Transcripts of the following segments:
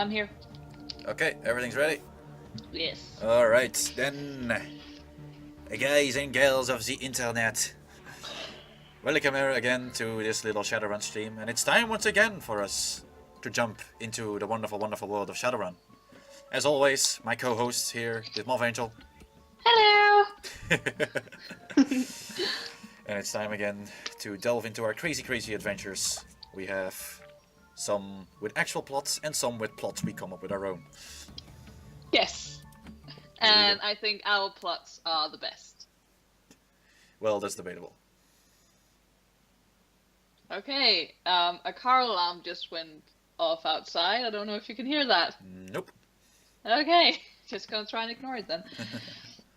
I'm here. Okay, everything's ready? Yes. Alright, then, guys and girls of the internet, welcome here again to this little Shadowrun stream, and it's time once again for us to jump into the wonderful, wonderful world of Shadowrun. As always, my co-host here is mothangel. Hello! And it's time again to delve into our crazy, crazy adventures. We have some with actual plots and some with plots we come up with our own. Yes. And I think our plots are the best. Well, that's debatable. Okay, a car alarm just went off outside. I don't know if you can hear that. Nope. Okay, just gonna try and ignore it then.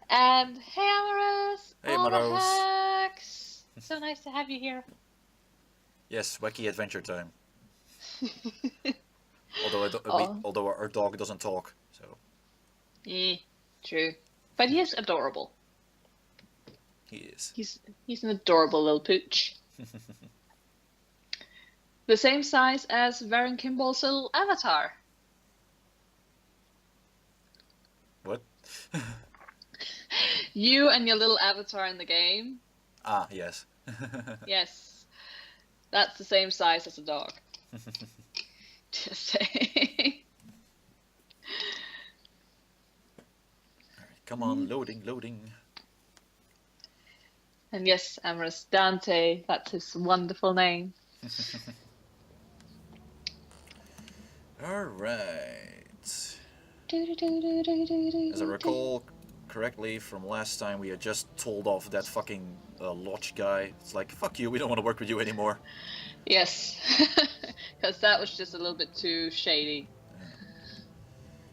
And hey, Amaris! Hey, all the Maros. hacks! So nice to have you here. Yes, wacky adventure time. Oh. Although our dog doesn't talk, so Yeah, true. But he is adorable. he is. He's an adorable little pooch. The same size as Varren Kimbold's little avatar. What? You and your little avatar in the game. Ah, yes. Yes. That's the same size as a dog. Just saying. Alright, come on, loading. And yes, Amaris Dante, that's his wonderful name. Alright. As I recall correctly from last time, we had just told off that fucking lodge guy. It's like, fuck you, we don't want to work with you anymore. Yes, because that was just a little bit too shady.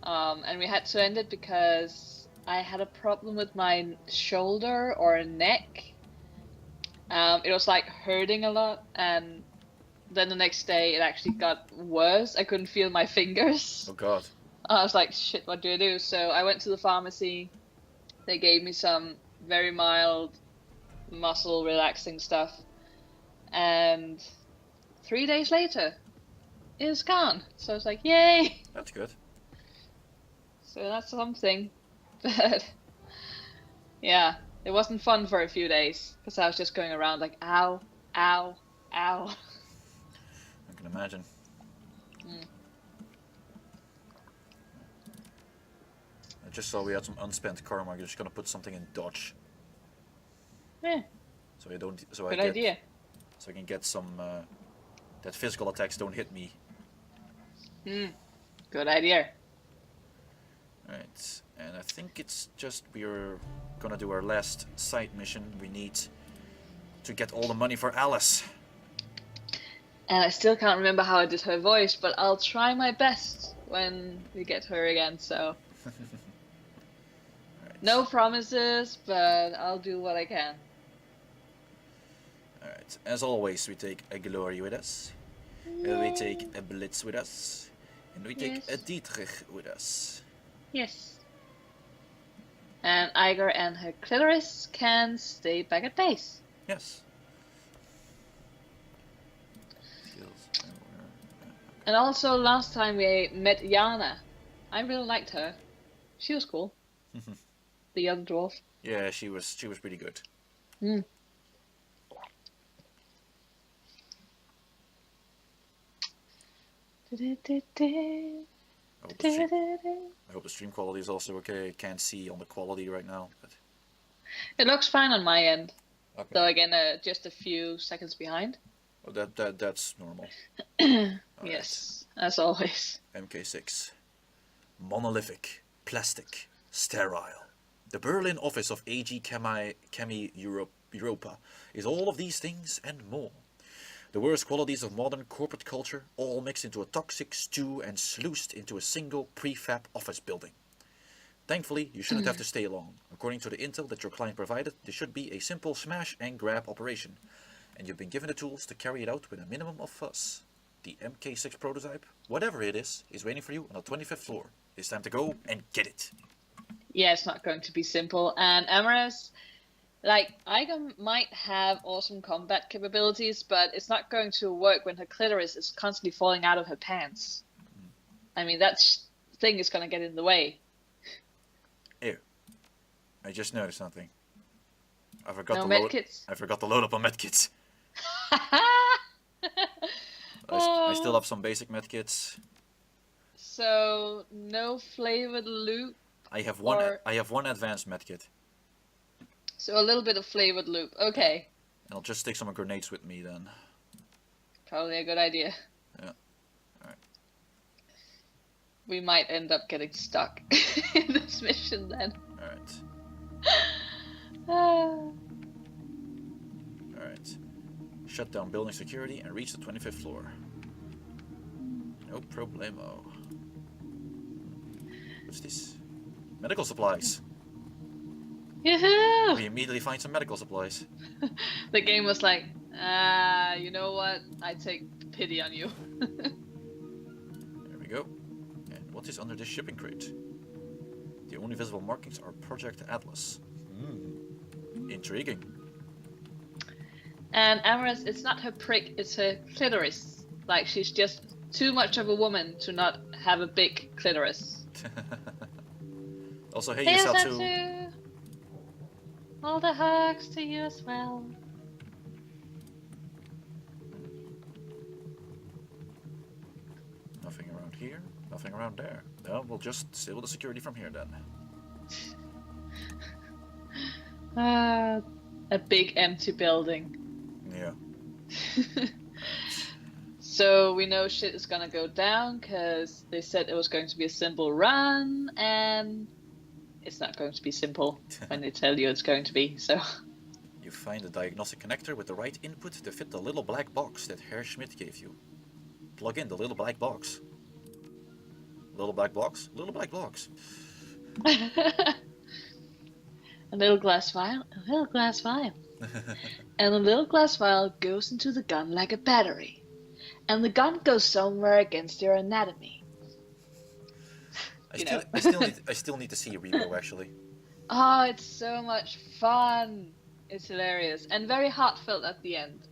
And we had to end it because I had a problem with my shoulder or neck. It was like hurting a lot, and then the next day it actually got worse. I couldn't feel my fingers. Oh god. I was like, shit, what do I do? So I went to the pharmacy. They gave me some very mild muscle relaxing stuff. And 3 days later, it was gone. So I was like, yay! That's good. So that's something. But yeah, it wasn't fun for a few days because I was just going around like, ow, ow, ow. I can imagine. I just saw we had some unspent karma. I'm just gonna put something in dodge. Yeah, So I don't. So good I get, idea. So I can get some. That physical attacks don't hit me. Good idea. Right, and I think it's just we're gonna do our last side mission. We need to get all the money for Alice. And I still can't remember how I did her voice, but I'll try my best when we get her again, so. Right. No promises, but I'll do what I can. Alright, as always, we take a Glory with us, and we take a Blitz with us, and we take a Dietrich with us. Yes. And Iger and her clitoris can stay back at base. Yes. And also, last time we met Yana. I really liked her. She was cool. The other dwarf. Yeah, she was pretty good. I hope the stream quality is also okay. I can't see on the quality right now, but It looks fine on my end. okay. Though again, just a few seconds behind. Well, that's normal. Yes, as always. MK6. Monolithic, plastic, sterile. The Berlin office of AG Chemi Europa is all of these things and more. The worst qualities of modern corporate culture, all mixed into a toxic stew and sluiced into a single prefab office building. Thankfully, you shouldn't have to stay long. According to the intel that your client provided, this should be a simple smash and grab operation, and you've been given the tools to carry it out with a minimum of fuss. The MK6 prototype, whatever it is waiting for you on the 25th floor. It's time to go and get it. Yeah, it's not going to be simple. And Amaris, like, Iga might have awesome combat capabilities, but it's not going to work when her clitoris is constantly falling out of her pants. I mean, that thing is gonna get in the way. Ew. I just noticed something. I forgot No to load. medkits. I forgot to load up on medkits. I still Oh. have some basic medkits. So no flavored loot. I have Or- one advanced medkit. So a little bit of flavored loop. Okay. And I'll just take some grenades with me then. Probably a good idea. Yeah. Alright. We might end up getting stuck in this mission then. Alright. Ah. Alright. Shut down building security and reach the 25th floor. No problemo. What's this? Medical supplies. Yahoo! We immediately find some medical supplies. The game was like, you know what? I take pity on you. There we go. And what is under this shipping crate? The only visible markings are Project Atlas. Intriguing. And Amaris, it's not her prick, it's her clitoris. Like, she's just too much of a woman to not have a big clitoris. Also, hey, Hey, Yusatsu. Yusatsu! All the hugs to you as well. Nothing around here, nothing around there. No, we'll just stay with the security from here then. A big empty building. Yeah. So we know shit is gonna go down because they said it was going to be a simple run, and it's not going to be simple when they tell you it's going to be. So You find a diagnostic connector with the right input to fit the little black box that Herr Schmidt gave you. Plug in the little black box. Little black box? Little black box. a little glass vial, a little glass vial, and a little glass vial goes into the gun like a battery, and the gun goes somewhere against your anatomy. I still need to see Repo actually. Oh, it's so much fun. It's hilarious and very heartfelt at the end.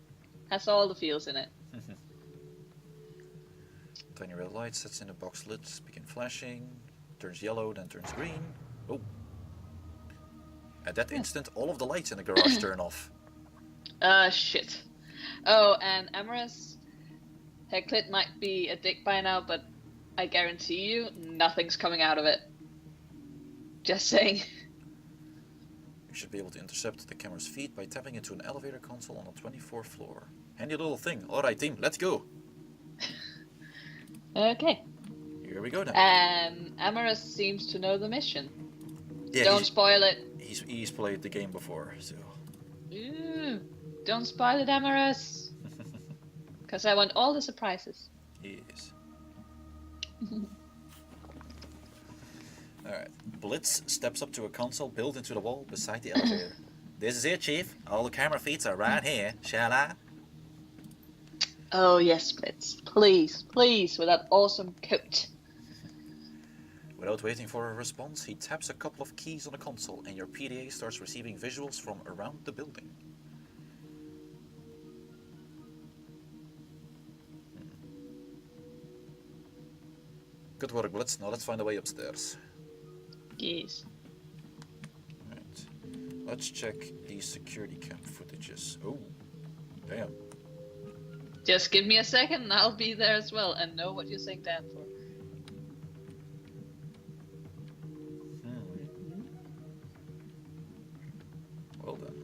Has all the feels in it. Tiny red light sets in the box lids, begin flashing, turns yellow, then turns green. Oh. At that instant, all of the lights in the garage turn off. Shit. Oh, and Amaris, her clit might be a dick by now, but I guarantee you, nothing's coming out of it. Just saying. You should be able to intercept the camera's feed by tapping into an elevator console on the 24th floor. Handy little thing. Alright team, let's go! Okay. Here we go then. And Amaris seems to know the mission. Yeah, Don't spoil it. He's played the game before, so... Ooh, don't spoil it, Amaris. Because I want all the surprises. Yes. Alright. Blitz steps up to a console built into the wall beside the elevator. This is it, Chief. All the camera feeds are right here. Shall I? Oh yes, Blitz. Please, please, with that awesome coat. Without waiting for a response, he taps a couple of keys on the console and your PDA starts receiving visuals from around the building. Good work, Blitz. Now let's find a way upstairs. Yes. Right. Let's check these security cam footages. Oh, damn. Just give me a second and I'll be there as well and know what you're saying Dan for. Well then.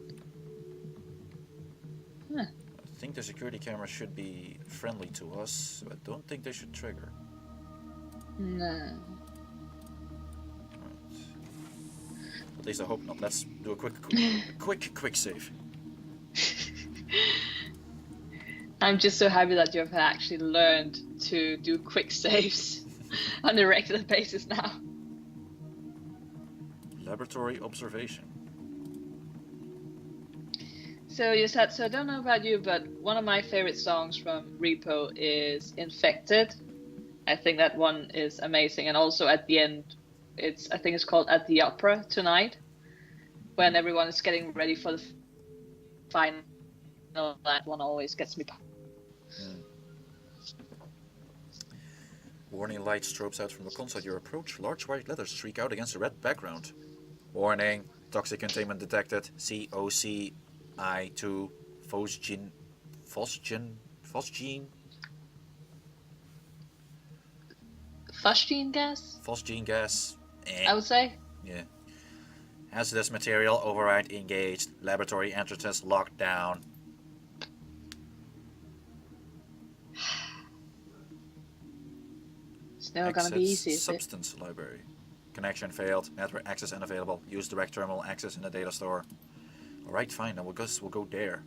Huh. I think the security camera should be friendly to us, so I don't think they should trigger. No. Right. At least I hope not. Let's do a quick save. I'm just so happy that you've actually learned to do quick saves on a regular basis now. Laboratory observation. So you said, so I don't know about you, but one of my favorite songs from Repo is Infected. I think that one is amazing. And also at the end, I think it's called At the Opera Tonight, when everyone is getting ready for the final. That one always gets me. Warning light strobes out from the console at your approach. Large white letters streak out against a red background. Warning. Toxic containment detected. COCI2 phosgene. Phosgene gas? Phosgene gas. I would say. Yeah. Hazardous material override engaged. Laboratory entrances locked down. It's never gonna be easy, is it? Substance library. Connection failed. Network access unavailable. Use direct terminal access in the data store. Alright, fine. Then we'll go there.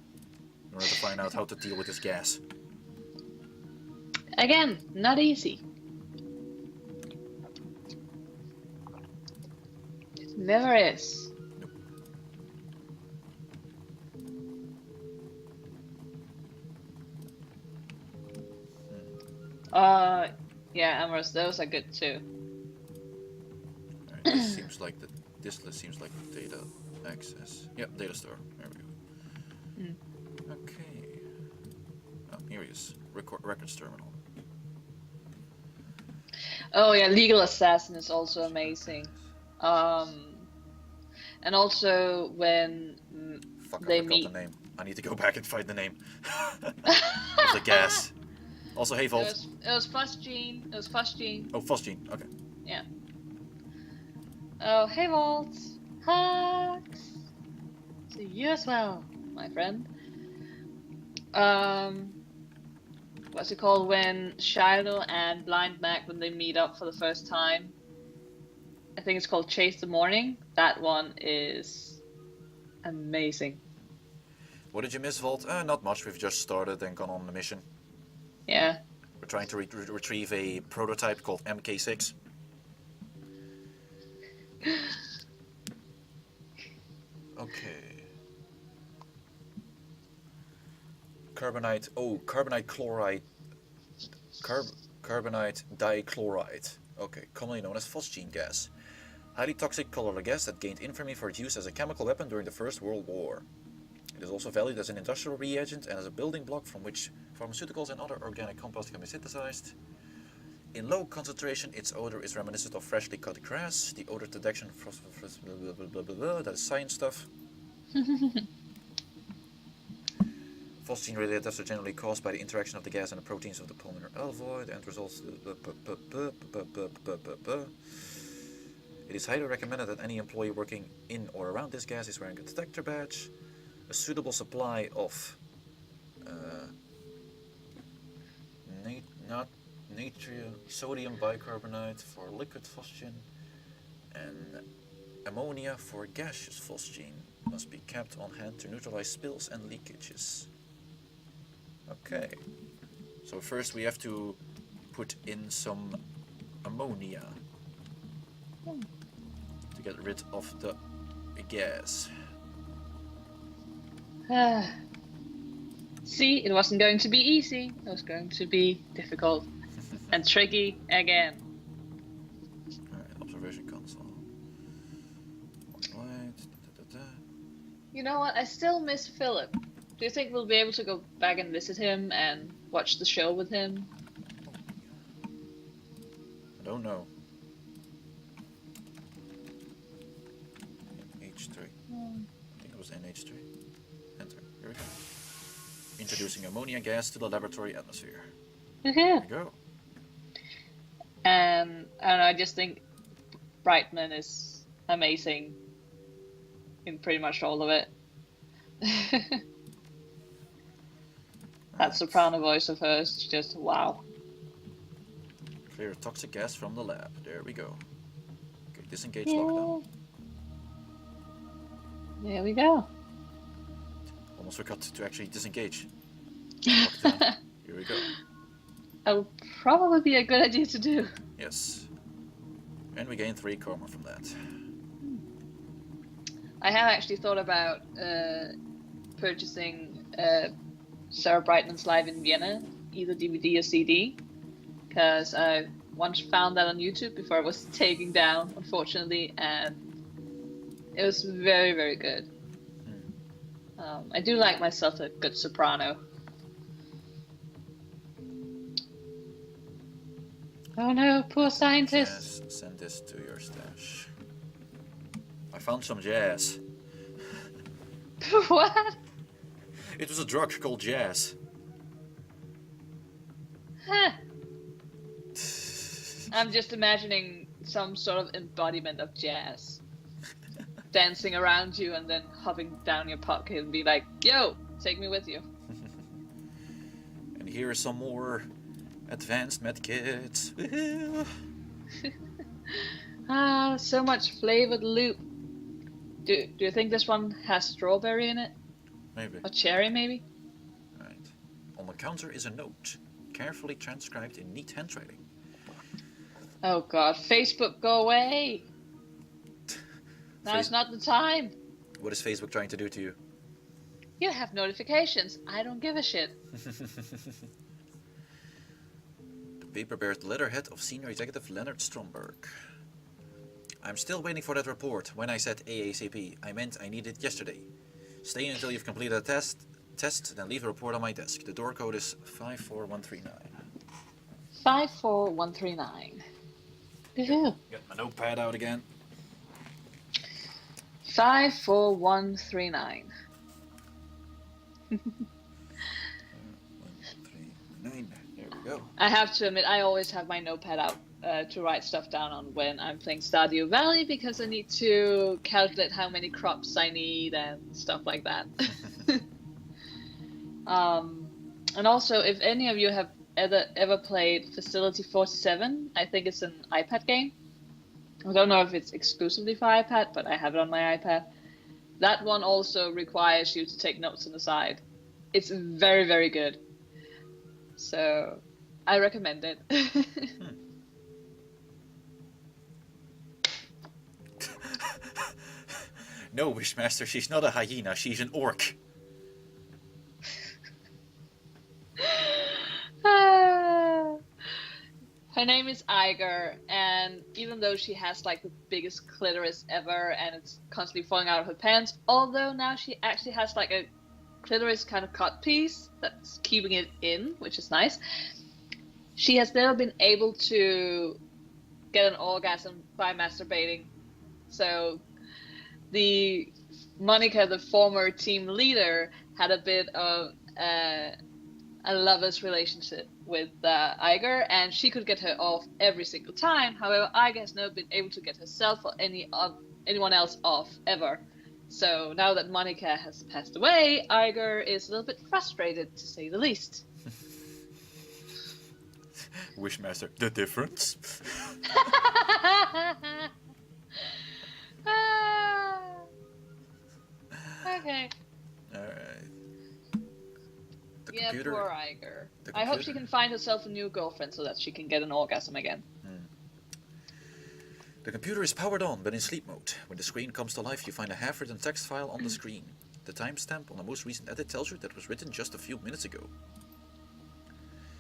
In order to find out how to deal with this gas. Again, not easy. It never is. Nope. Yeah, Amorous, those are good too. Right, this seems like this list seems like data access. Yep, data store. There we go. Okay. Oh, here he is. Records terminal. Oh yeah, Legal Assassin is also amazing. And also when Fuck, they I forgot meet. the name. I need to go back and find the name of the gas. Also, hey, Volt. It was Phosgene. It was Phosgene. Oh, Phosgene. Okay. Yeah. Oh, hey, Volt. Hugs. To you as well, my friend. What's it called when Shiloh and Blind Mac, when they meet up for the first time? I think it's called Chase the Morning. That one is amazing. What did you miss, Volt? Not much. We've just started and gone on the mission. Yeah. We're trying to retrieve a prototype called MK6. Okay. Carbonite. Oh, carbonite chloride. Carbonite dichloride. Okay, commonly known as phosgene gas. Highly toxic colorless gas that gained infamy for its use as a chemical weapon during the First World War. It is also valued as an industrial reagent and as a building block from which pharmaceuticals and other organic compounds can be synthesized. In low concentration, its odor is reminiscent of freshly cut grass. The odor detection, that is science stuff. Phosgene-related deaths are generally caused by the interaction of the gas and the proteins of the pulmonary alveoli. The end results. It is highly recommended that any employee working in or around this gas is wearing a detector badge. A suitable supply of sodium bicarbonate for liquid phosgene and ammonia for gaseous phosgene must be kept on hand to neutralize spills and leakages. Okay, so first we have to put in some ammonia to get rid of the gas. See, it wasn't going to be easy. It was going to be difficult and tricky again. Alright, observation console. Light, You know what? I still miss Philip. Do you think we'll be able to go back and visit him and watch the show with him? I don't know. H3. I think it was NH3. Enter. Here we go. Introducing ammonia gas to the laboratory atmosphere. Okay. There we go. And I just think Brightman is amazing in pretty much all of it. That soprano voice of hers is just wow. Clear toxic gas from the lab. There we go. Okay, disengage lockdown. There we go. Almost forgot to actually disengage. Lockdown. Here we go. That would probably be a good idea to do. Yes. And we gain 3 karma from that. I have actually thought about purchasing Sarah Brightman's Live in Vienna, either DVD or CD, because I once found that on YouTube before it was taken down, unfortunately, and it was very, very good. I do like myself a good soprano. Oh no, poor scientists. Jazz, send this to your stash. I found some jazz. What? It was a drug called jazz. Huh. I'm just imagining some sort of embodiment of jazz. Dancing around you and then hopping down your pocket and be like, yo, take me with you. And here are some more advanced medkits. Ah, so much flavored loot. Do you think this one has strawberry in it? Maybe. Or cherry, maybe? Right. On the counter is a note, carefully transcribed in neat handwriting. Oh god, Facebook, go away! Now's not the time. What is Facebook trying to do to you? You have notifications. I don't give a shit. The paper bears the letterhead of Senior Executive Leonard Stromberg. I'm still waiting for that report. When I said ASAP, I meant I need it yesterday. Stay until you've completed a test, then leave a report on my desk. The door code is 54139. 54139. Woohoo. Get my notepad out again. 54139. 139. There we go. I have to admit, I always have my notepad out to write stuff down on when I'm playing Stardew Valley because I need to calculate how many crops I need and stuff like that. And also, if any of you have ever played Facility 47, I think it's an iPad game. I don't know if it's exclusively for iPad, but I have it on my iPad. That one also requires you to take notes on the side. It's very, very good. So, I recommend it. No, Wishmaster, she's not a hyena, she's an orc. Her name is Iger, and even though she has like the biggest clitoris ever and it's constantly falling out of her pants, although now she actually has like a clitoris kind of cut piece that's keeping it in, which is nice, she has never been able to get an orgasm by masturbating. So the Monica, the former team leader, had a bit of a lover's relationship with Iger, and she could get her off every single time. However, Iger has never been able to get herself or anyone else off ever. So now that Monica has passed away, Iger is a little bit frustrated, to say the least. Wishmaster, the difference? Okay. Alright. Yeah, poor Iger. I hope she can find herself a new girlfriend so that she can get an orgasm again. The computer is powered on, but in sleep mode. When the screen comes to life, you find a half-written text file on the screen. The timestamp on the most recent edit tells you that it was written just a few minutes ago.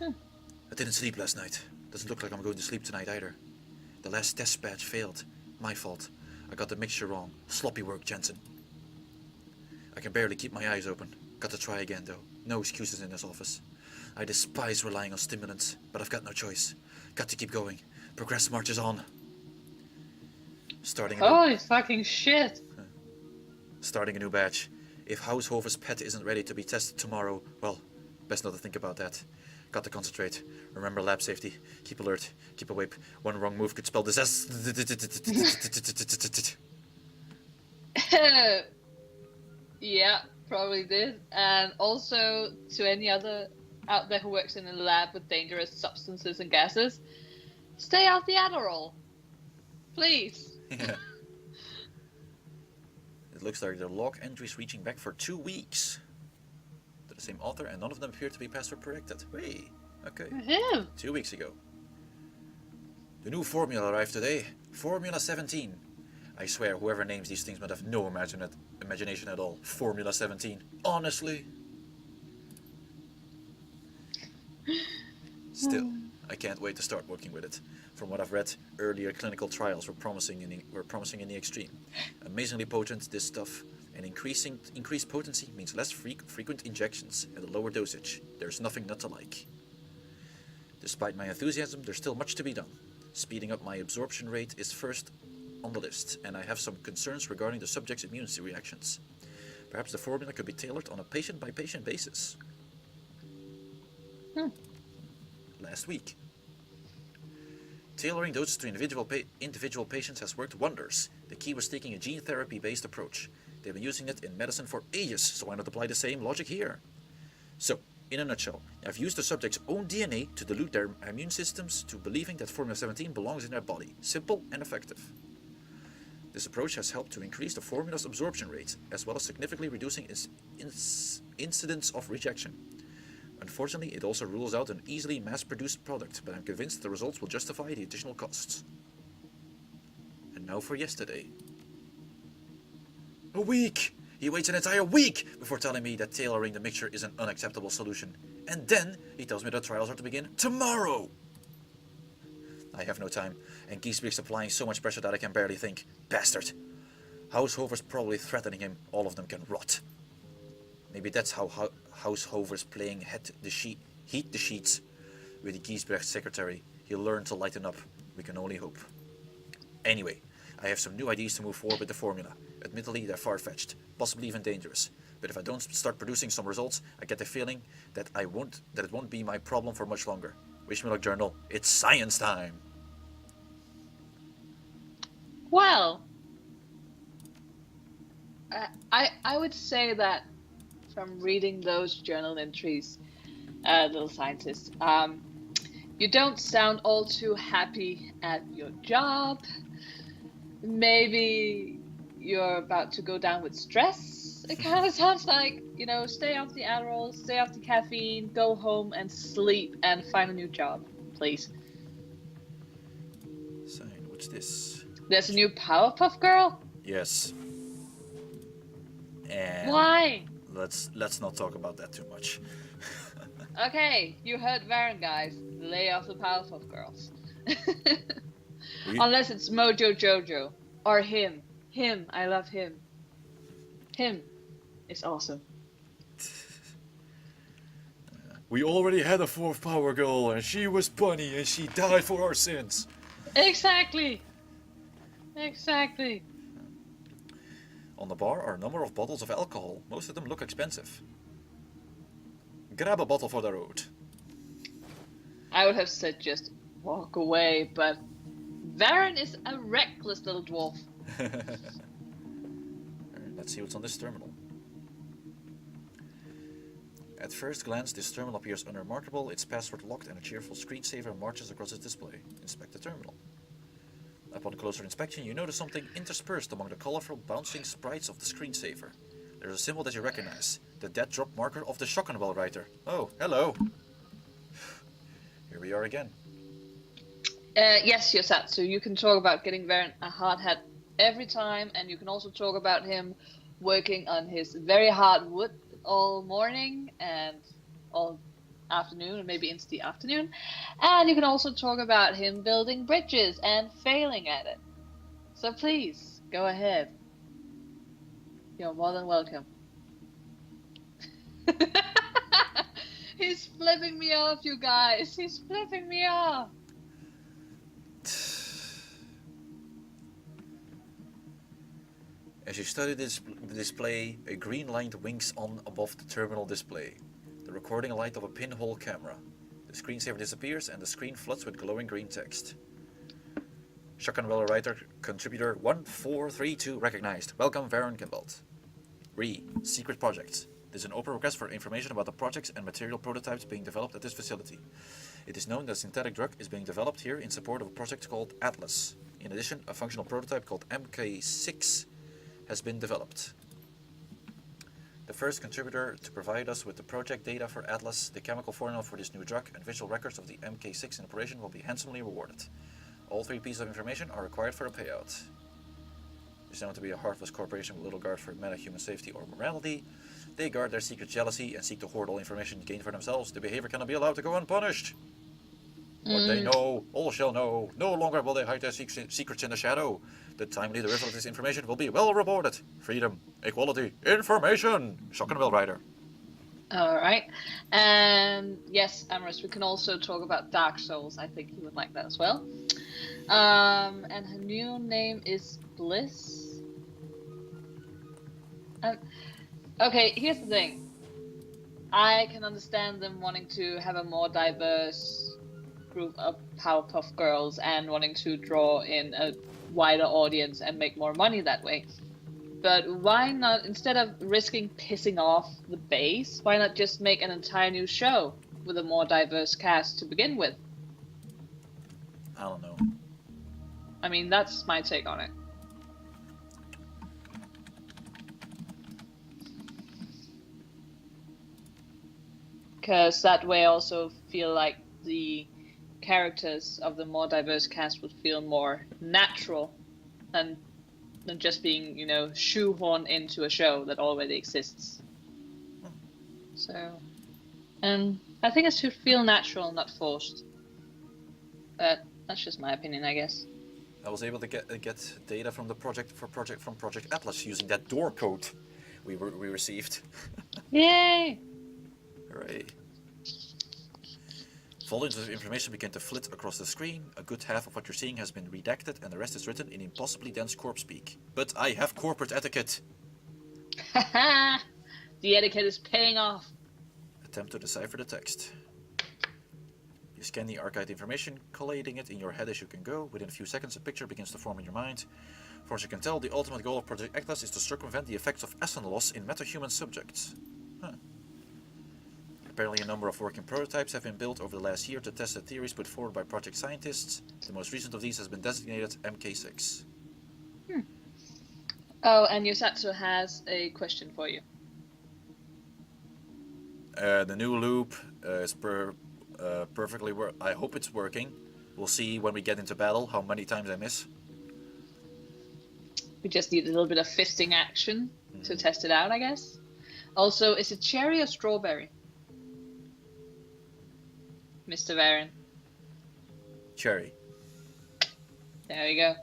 I didn't sleep last night. Doesn't look like I'm going to sleep tonight either. The last test batch failed. My fault. I got the mixture wrong. Sloppy work, Jensen. I can barely keep my eyes open. Got to try again, though. No excuses in this office. I despise relying on stimulants, but I've got no choice. Got to keep going. Progress marches on. Holy fucking shit! Starting a new batch. If Haushofer's pet isn't ready to be tested tomorrow, well, best not to think about that. Got to concentrate. Remember lab safety. Keep alert. Keep awake. One wrong move could spell disaster. Yeah, probably did. And also to any other out there who works in a lab with dangerous substances and gases, stay off the Adderall. Please. Yeah. It looks like there are log entries reaching back for 2 weeks. To the same author, and none of them appear to be password protected. Hey, okay. 2 weeks ago. The new formula arrived today. Formula 17. I swear, whoever names these things must have no imagination at all. Formula 17. Honestly. Still, I can't wait to start working with it. From what I've read, earlier clinical trials were promising in the extreme. Amazingly potent, this stuff, and increased potency means less frequent injections at a lower dosage. There's nothing not to like. Despite my enthusiasm, there's still much to be done. Speeding up my absorption rate is first on the list, and I have some concerns regarding the subject's immunity reactions. Perhaps the formula could be tailored on a patient-by-patient basis. Last week. Tailoring doses to individual patients has worked wonders. The key was taking a gene therapy-based approach. They've been using it in medicine for ages, so why not apply the same logic here? So, in a nutshell, I've used the subject's own DNA to delude their immune systems to believing that Formula 17 belongs in their body. Simple and effective. This approach has helped to increase the formula's absorption rate, as well as significantly reducing its incidence of rejection. Unfortunately, it also rules out an easily mass-produced product, but I'm convinced the results will justify the additional costs. And now for yesterday. A week! He waits an entire week before telling me that tailoring the mixture is an unacceptable solution. And then he tells me that trials are to begin tomorrow! I have no time, and Giesbrick's applying so much pressure that I can barely think. Bastard! Haushover's probably threatening him. All of them can rot. Maybe that's how Haushover's playing Heat the Sheets with Giesbrecht's secretary. He'll learn to lighten up. We can only hope. Anyway, I have some new ideas to move forward with the formula. Admittedly, they're far-fetched, possibly even dangerous. But if I don't start producing some results, I get the feeling that it won't be my problem for much longer. Wish me luck, Journal. It's science time! Well, I would say that from reading those journal entries, little scientist, you don't sound all too happy at your job. Maybe you're about to go down with stress. It kind of sounds like, stay off the Adderall, stay off the caffeine, go home and sleep and find a new job, please. Sign, what's this? There's a new Powerpuff Girl? Yes. And why? Let's not talk about that too much. Okay, you heard Varren, guys. Lay off the Powerpuff Girls. Unless it's Mojo Jojo. Or him. Him. I love him. Him is awesome. We already had a fourth Power Girl, and she was Bunny, and she died for our sins. Exactly. On the bar are a number of bottles of alcohol. Most of them look expensive. Grab a bottle for the road. I would have said just walk away, but Varren is a reckless little dwarf. Let's see what's on this terminal. At first glance, this terminal appears unremarkable. It's password locked and a cheerful screensaver marches across its display. Inspect the terminal. Upon closer inspection, you notice something interspersed among the colorful bouncing sprites of the screensaver. There's a symbol that you recognize, the dead drop marker of the Shockenwell writer. Oh, hello! Here we are again. Yes, Yosatsu, you can talk about getting Varren a hard hat every time, and you can also talk about him working on his very hard wood all morning and all afternoon, and maybe into the afternoon. And you can also talk about him building bridges and failing at it. So please, go ahead. You're more than welcome. He's flipping me off, you guys. He's flipping me off. As you study this display, a green light winks on above the terminal display, the recording light of a pinhole camera. The screensaver disappears and the screen floods with glowing green text. Shockenwell writer contributor 1432 recognized. Welcome, Varren Kimbold. Secret projects. This is an open request for information about the projects and material prototypes being developed at this facility. It is known that a synthetic drug is being developed here in support of a project called Atlas. In addition, a functional prototype called MK6 has been developed. The first contributor to provide us with the project data for Atlas, the chemical formula for this new drug, and visual records of the MK6 in operation will be handsomely rewarded. All three pieces of information are required for a payout. Is known to be a heartless corporation with little regard for meta-human safety or morality. They guard their secret jealousy and seek to hoard all information gained for themselves. The behavior cannot be allowed to go unpunished. What they know, all shall know. No longer will they hide their secrets in the shadow. The timely delivery of this information will be well rewarded. Freedom, equality, information. Shockenwell writer. All right. And yes, Amorous, we can also talk about Dark Souls. I think you would like that as well. And her new name is Bliss. And okay, here's the thing. I can understand them wanting to have a more diverse group of Powerpuff Girls and wanting to draw in a wider audience and make more money that way. But why not, instead of risking pissing off the base, why not just make an entire new show with a more diverse cast to begin with? I don't know. I mean, that's my take on it. Because that way I also feel like the characters of the more diverse cast would feel more natural than just being, you know, shoehorned into a show that already exists. So, and I think it should feel natural, not forced. But that's just my opinion, I guess. I was able to get data from the project from Project Atlas using that door code we received. Yay! Hooray! Volumes of information begin to flit across the screen. A good half of what you're seeing has been redacted, and the rest is written in impossibly dense corpse speak. But I have corporate etiquette. Haha! The etiquette is paying off. Attempt to decipher the text. You scan the archived information, collating it in your head as you can go. Within a few seconds, a picture begins to form in your mind. For as you can tell, the ultimate goal of Project Atlas is to circumvent the effects of essence loss in metahuman subjects. Huh. Apparently a number of working prototypes have been built over the last year to test the theories put forward by project scientists. The most recent of these has been designated MK6. Oh, and Yosatsu has a question for you. The new loop is perfectly I hope it's working. We'll see when we get into battle how many times I miss. We just need a little bit of fisting action to test it out, I guess. Also, is it cherry or strawberry? Mr. Varren. Cherry. There we go.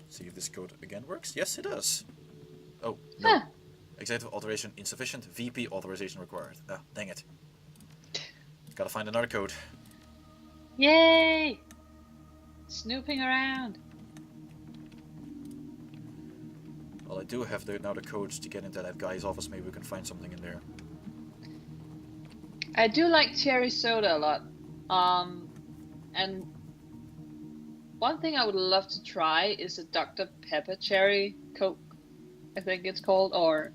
See if this code again works. Yes, it does. Oh, no. Huh. Executive authorization insufficient. VP authorization required. Ah, dang it. Gotta find another code. Yay! Snooping around. Well, I do have now the codes to get into that guy's office. Maybe we can find something in there. I do like cherry soda a lot. And one thing I would love to try is a Dr. Pepper cherry Coke, I think it's called, or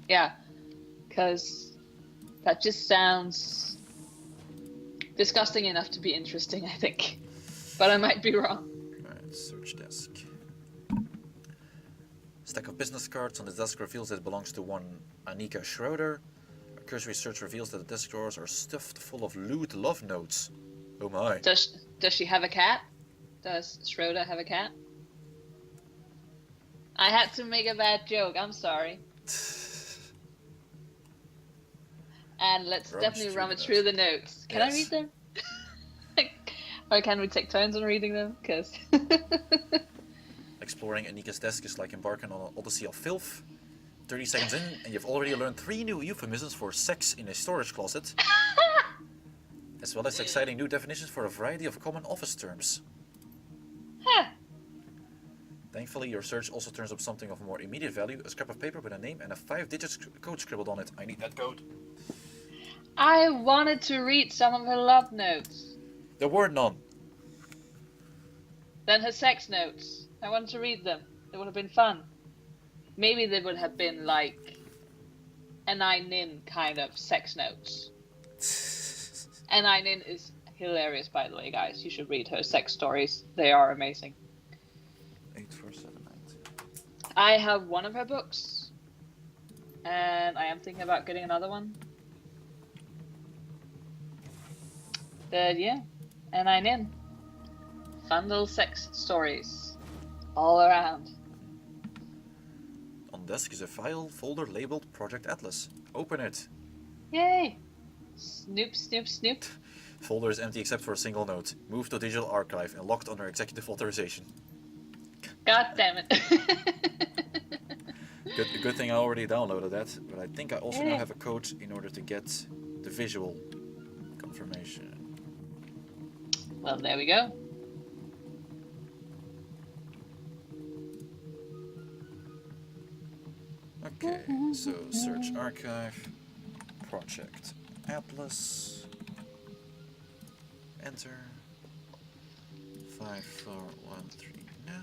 yeah, because that just sounds disgusting enough to be interesting, I think. But I might be wrong. Alright, search desk. Stack of business cards on the desk reveals that it belongs to one Annika Schroeder. A cursory search reveals that the desk drawers are stuffed full of lewd love notes. Oh my. Does she have a cat? Does Schroeder have a cat? I had to make a bad joke, I'm sorry. And let's definitely rummage through the notes. Can I read them? Or can we take turns on reading them? Because Exploring Anika's desk is like embarking on an odyssey of filth. 30 seconds in, and you've already learned 3 new euphemisms for sex in a storage closet, as well as exciting new definitions for a variety of common office terms. Huh. Thankfully, your search also turns up something of more immediate value, a scrap of paper with a name and a 5-digit code scribbled on it. I need that code. I wanted to read some of her love notes. There were none. Then her sex notes. I wanted to read them. They would have been fun. Maybe they would have been like N.I. Nin kind of sex notes. N.I. Nin is hilarious, by the way, guys. You should read her sex stories. They are amazing. 84792. I have one of her books. And I am thinking about getting another one. But yeah, N.I. Nin. Fun little sex stories. All around. On desk is a file folder labeled Project Atlas. Open it. Yay! Snoop, snoop, snoop. Folder is empty except for a single note. Moved to digital archive and locked under executive authorization. God damn it. Good thing I already downloaded that, but I think I also now Yeah. have a code in order to get the visual confirmation. Well, there we go. Okay, so search archive, project Atlas, enter, 54139,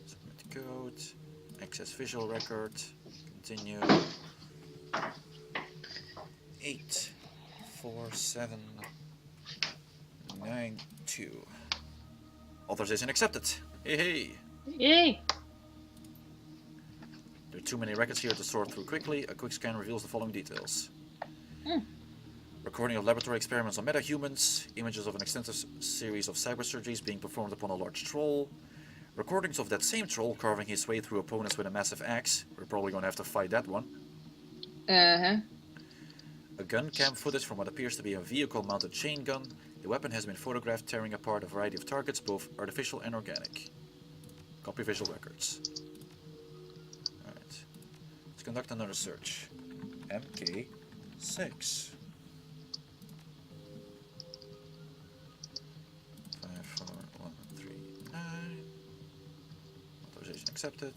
submit code, access visual record, continue, 84792. Authorization accepted. Hey hey! Yay! There are too many records here to sort through quickly. A quick scan reveals the following details. Recording of laboratory experiments on metahumans, images of an extensive series of cyber surgeries being performed upon a large troll, recordings of that same troll carving his way through opponents with a massive axe. We're probably going to have to fight that one. Uh-huh. A gun cam footage from what appears to be a vehicle-mounted chain gun. The weapon has been photographed tearing apart a variety of targets, both artificial and organic. Copy visual records. Alright. Let's conduct another search. MK6. 54139. Authorization accepted.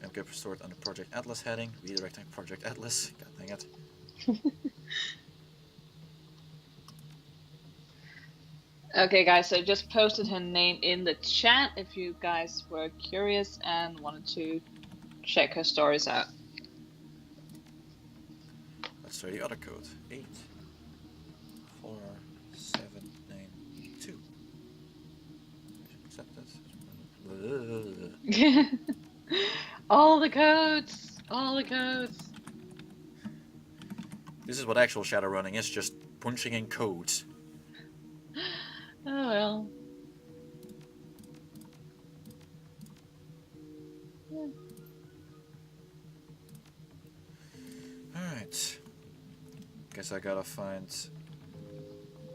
MK stored under Project Atlas heading. Redirecting Project Atlas. God dang it. Okay, guys, so I just posted her name in the chat if you guys were curious and wanted to check her stories out. Let's try the other code. 84792. Accepted. All the codes! All the codes! This is what actual Shadowrunning is, just punching in codes. Oh well. Yeah. Alright. Guess I gotta find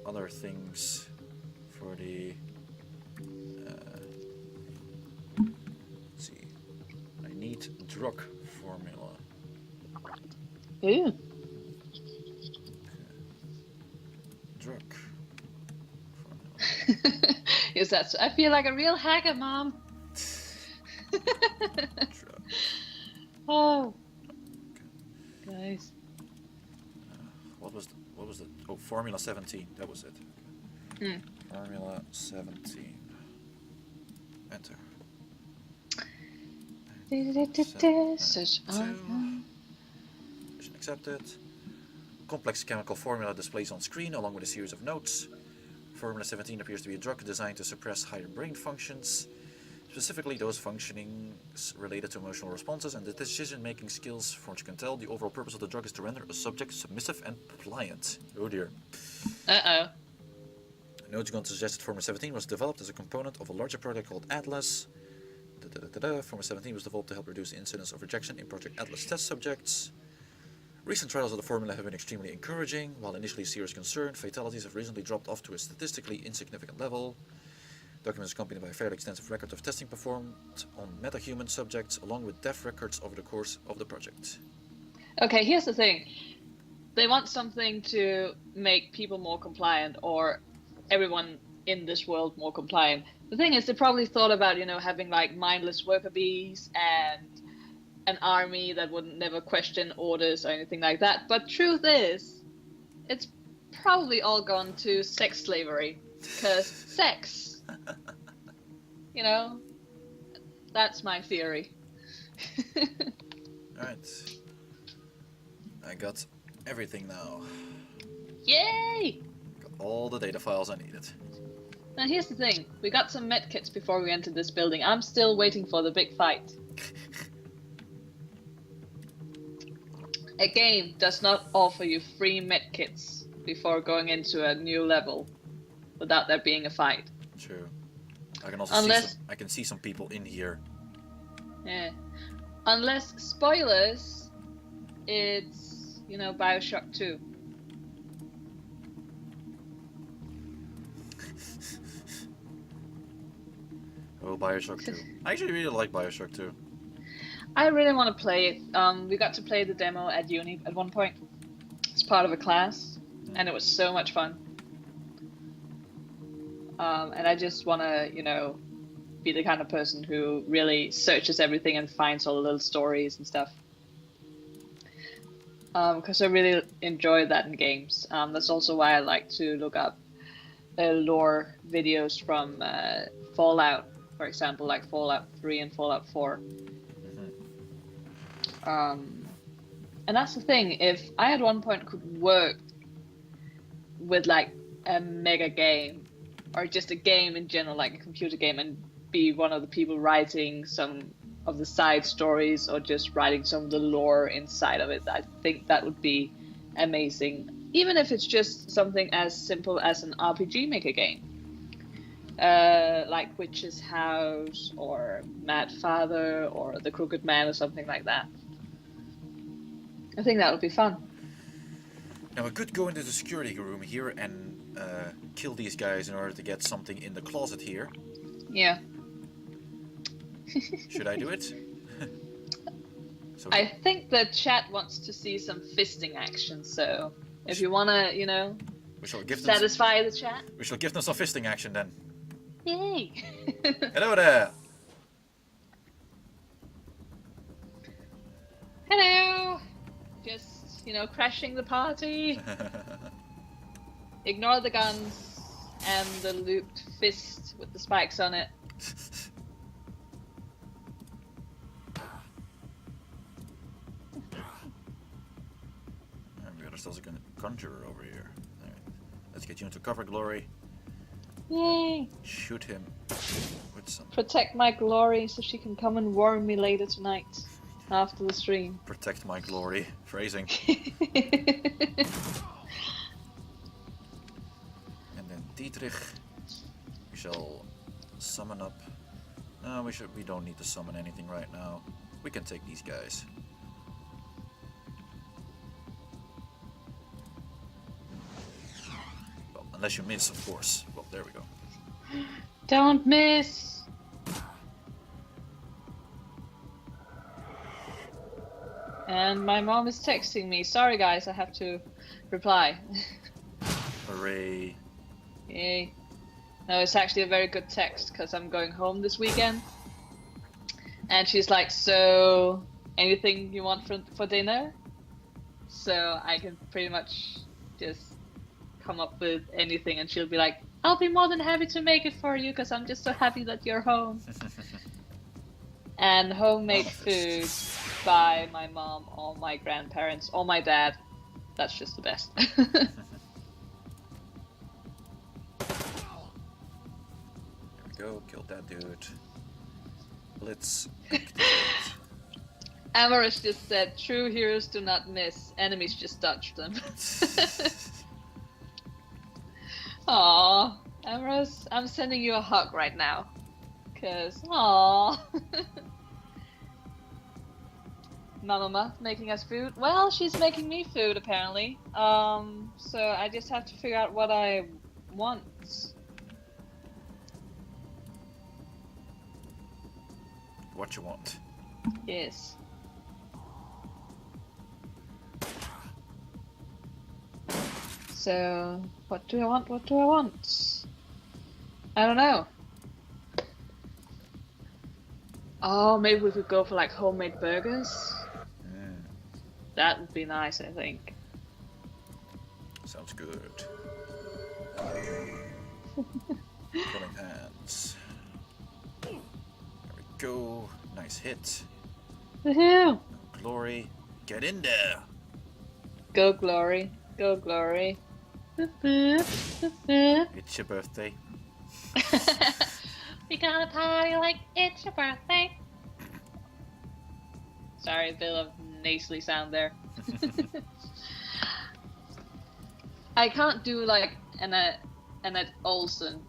other things for the... let's see. I need drug formula. Ooh. Drug formula. Yes, that's. I feel like a real hacker, Mom. Drug. Oh. Guys. What was the... Oh, Formula 17. That was it. Hmm. Formula 17. Enter. Search on. Mission accepted. Complex chemical formula displays on screen along with a series of notes. Formula 17 appears to be a drug designed to suppress higher brain functions, specifically those functionings related to emotional responses and the decision-making skills. From what you can tell, the overall purpose of the drug is to render a subject submissive and pliant. Oh dear. Uh-oh. Notes going to suggest that Formula 17 was developed as a component of a larger project called Atlas. Formula 17 was developed to help reduce the incidence of rejection in Project Atlas test subjects. Recent trials of the formula have been extremely encouraging. While initially serious concern, fatalities have recently dropped off to a statistically insignificant level. Documents accompanied by a fairly extensive record of testing performed on metahuman subjects, along with death records over the course of the project. Okay, here's the thing. They want something to make people more compliant, or everyone in this world more compliant. The thing is, they probably thought about, having like mindless worker bees and an army that would never question orders or anything like that. But truth is, it's probably all gone to sex slavery. Because sex, that's my theory. Alright. I got everything now. Yay! Got all the data files I needed. Now here's the thing. We got some medkits before we entered this building. I'm still waiting for the big fight. A game does not offer you free medkits before going into a new level without there being a fight. True. I can also see some people in here. Yeah. Unless, spoilers, it's, Bioshock 2. Oh, Bioshock 2. I actually really like Bioshock 2. I really want to play it. We got to play the demo at uni at one point. It's part of a class, and it was so much fun. And I just want to, you know, be the kind of person who really searches everything and finds all the little stories and stuff. Because I really enjoy that in games. That's also why I like to look up lore videos from Fallout, for example, like Fallout 3 and Fallout 4. And that's the thing, if I at one point could work with like a mega game, or just a game in general, like a computer game, and be one of the people writing some of the side stories or just writing some of the lore inside of it, I think that would be amazing. Even if it's just something as simple as an RPG Maker game. Like Witch's House or Mad Father or The Crooked Man or something like that. I think that would be fun. Now I could go into the security room here and kill these guys in order to get something in the closet here. Yeah. Should I do it? I think the chat wants to see some fisting action, so if you wanna, you know, satisfy the chat. We shall give them some fisting action then. Yay! Hello there! Hello! Just, you know, crashing the party. Ignore the guns and the looped fist with the spikes on it. There's also a conjurer over here. Alright. Let's get you into cover, Glory. Yay! Shoot him with some... Protect my Glory so she can come and warn me later tonight after the stream. Protect my Glory. Phrasing. And then Dietrich. We shall summon up. No, we don't need to summon anything right now. We can take these guys. Unless you miss, of course. Well, there we go. Don't miss! And my mom is texting me. Sorry guys, I have to reply. Hooray. Yay. No, it's actually a very good text because I'm going home this weekend. And she's like, so anything you want for dinner? So I can pretty much just come up with anything, and she'll be like, I'll be more than happy to make it for you because I'm just so happy that you're home. And homemade food by my mom or my grandparents or my dad. That's just the best. There we go, killed that dude. Let's Amaris just said, true heroes do not miss, enemies just dodge them. Aww, Amaris, I'm sending you a hug right now. Cause, aww. Mama making us food? Well, she's making me food apparently. So I just have to figure out what I want. What you want? Yes. So, what do I want? What do I want? I don't know. Oh, maybe we could go for like homemade burgers. That would be nice, I think. Sounds good. Pulling hands. There we go. Nice hit. Woohoo! Glory, get in there. Go Glory. Go Glory. It's your birthday. We gotta party like it's your birthday. Sorry, a bit of nasally sound there. I can't do like Annette Olsen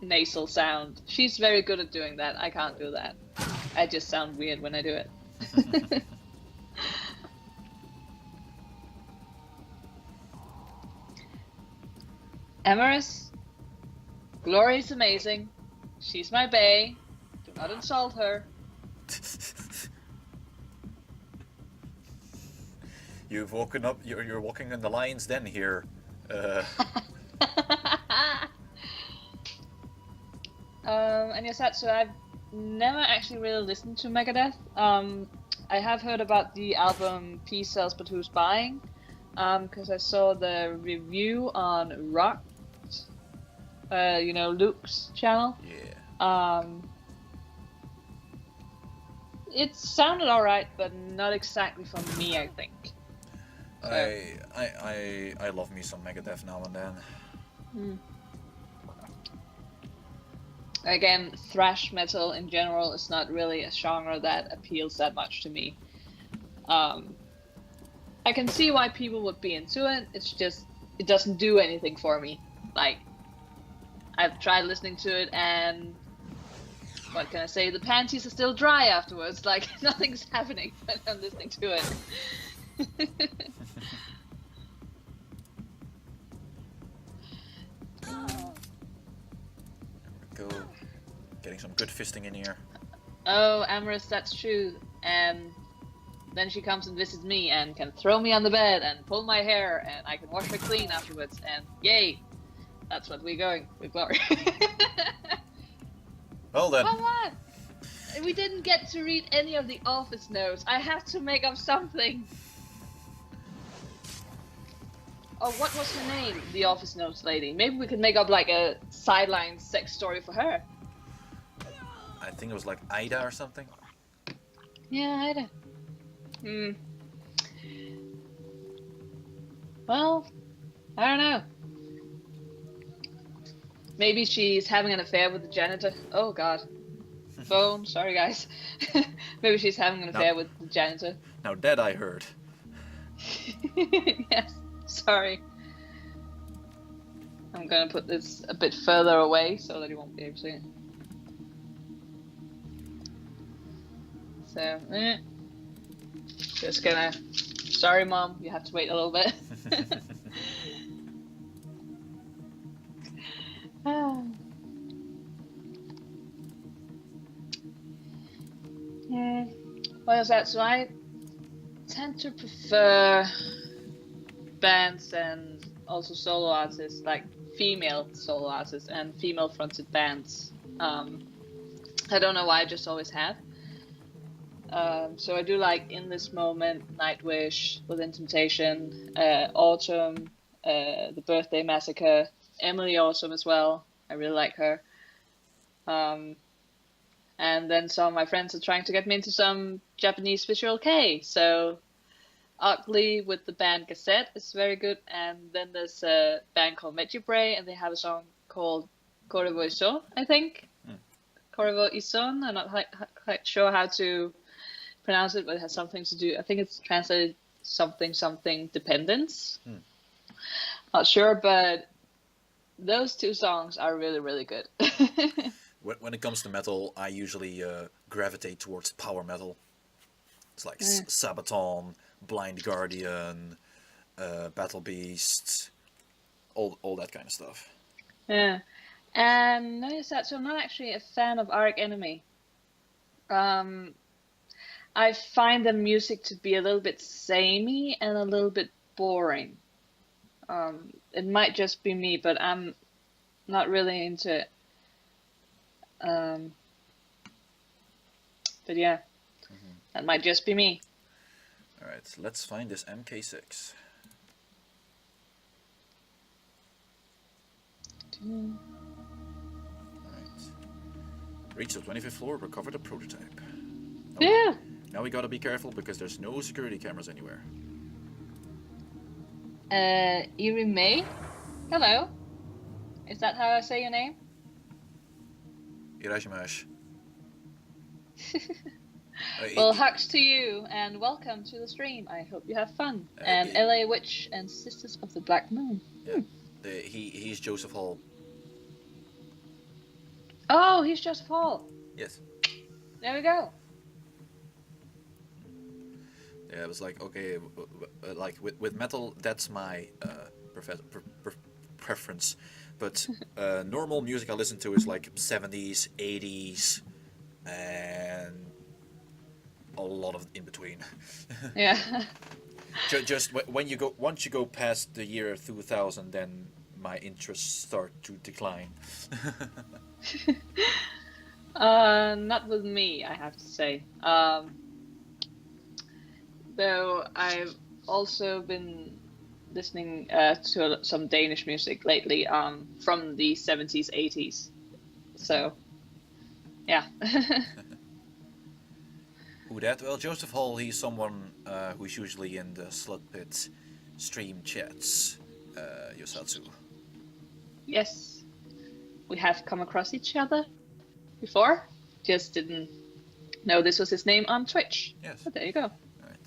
nasal sound. She's very good at doing that. I can't do that. I just sound weird when I do it. Amaris, Glory's amazing. She's my bae. Not insult her. You've woken up. You're walking in the lion's den here. And yes, so I've never actually really listened to Megadeth. I have heard about the album Peace Sells But Who's Buying, because I saw the review on Rock, Luke's channel. Yeah. It sounded alright, but not exactly for me, I think. So. I love me some Megadeth now and then. Again, thrash metal in general is not really a genre that appeals that much to me. I can see why people would be into it. It's just it doesn't do anything for me. Like, I've tried listening to it, and what can I say? The panties are still dry afterwards. Like, nothing's happening when I'm listening to it. Go. Getting some good fisting in here. Oh, Amorous, that's true. And then she comes and visits me and can throw me on the bed and pull my hair, and I can wash her clean afterwards. And yay, that's what we're going with Glory. Well then. Come on! We didn't get to read any of the office notes. I have to make up something. Oh, what was her name? The office notes lady. Maybe we could make up like a sideline sex story for her. I think it was like Ida or something. Yeah, Ida. Well, I don't know. Maybe she's having an affair with the janitor. Oh god. Phone, sorry guys. Maybe she's having an affair with the janitor. Now that I heard. Yes, sorry. I'm gonna put this a bit further away so that you won't be able to see it. So, just gonna... Sorry mom, you have to wait a little bit. What is that? So I tend to prefer bands and also solo artists, like female solo artists and female fronted bands. I don't know why, I just always have. So I do like In This Moment, Nightwish, Within Temptation, Autumn, The Birthday Massacre, Emily Autumn as well. I really like her. And then some of my friends are trying to get me into some Japanese visual kei. So Ugly with the band Cassette is very good. And then there's a band called Mejibre, and they have a song called Korevo Iso, I think. Korevo Ison. I'm not quite sure how to pronounce it, but it has something to do. I think it's translated something dependence. Not sure, but those two songs are really, really good. When it comes to metal, I usually gravitate towards power metal. It's like Sabaton, Blind Guardian, Battle Beast, all that kind of stuff. Yeah, and notice that. So I'm not actually a fan of Arch Enemy. I find the music to be a little bit samey and a little bit boring. It might just be me, but I'm not really into it. But yeah, that might just be me. Alright, so let's find this MK6. Alright. Reach the 25th floor, recover the prototype. Yeah. Now we gotta be careful because there's no security cameras anywhere. Iri May? Hello. Is that how I say your name? Irashimash. Well, hugs to you, and welcome to the stream. I hope you have fun. And LA Witch and Sisters of the Black Moon. Yeah. He's Joseph Hall. Oh, he's Joseph Hall. Yes. There we go. Yeah, it was like, okay, like with metal, that's my preference. But normal music I listen to is like 70s, 80s, and a lot of in between. Yeah. Just when you go once you go past the year 2000, then my interests start to decline. Not with me, I have to say. Though I've also been listening to some Danish music lately, from the 70s, 80s. So, yeah. Who that? Well, Joseph Hall, he's someone who's usually in the Slut Pit stream chats, Yosatsu. Yes, we have come across each other before. Just didn't know this was his name on Twitch. Yes. But there you go. Right.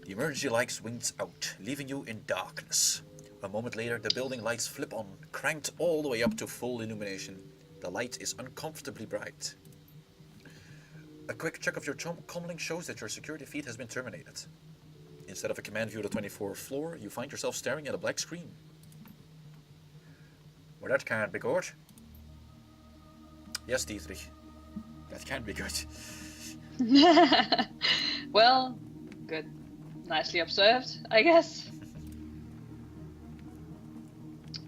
The emergency light swings out, leaving you in darkness. A moment later, the building lights flip on, cranked all the way up to full illumination. The light is uncomfortably bright. A quick check of your comlink shows that your security feed has been terminated. Instead of a command view of the 24th floor, you find yourself staring at a black screen. Well, that can't be good. Yes, Dietrich. That can't be good. Well, good. Nicely observed, I guess.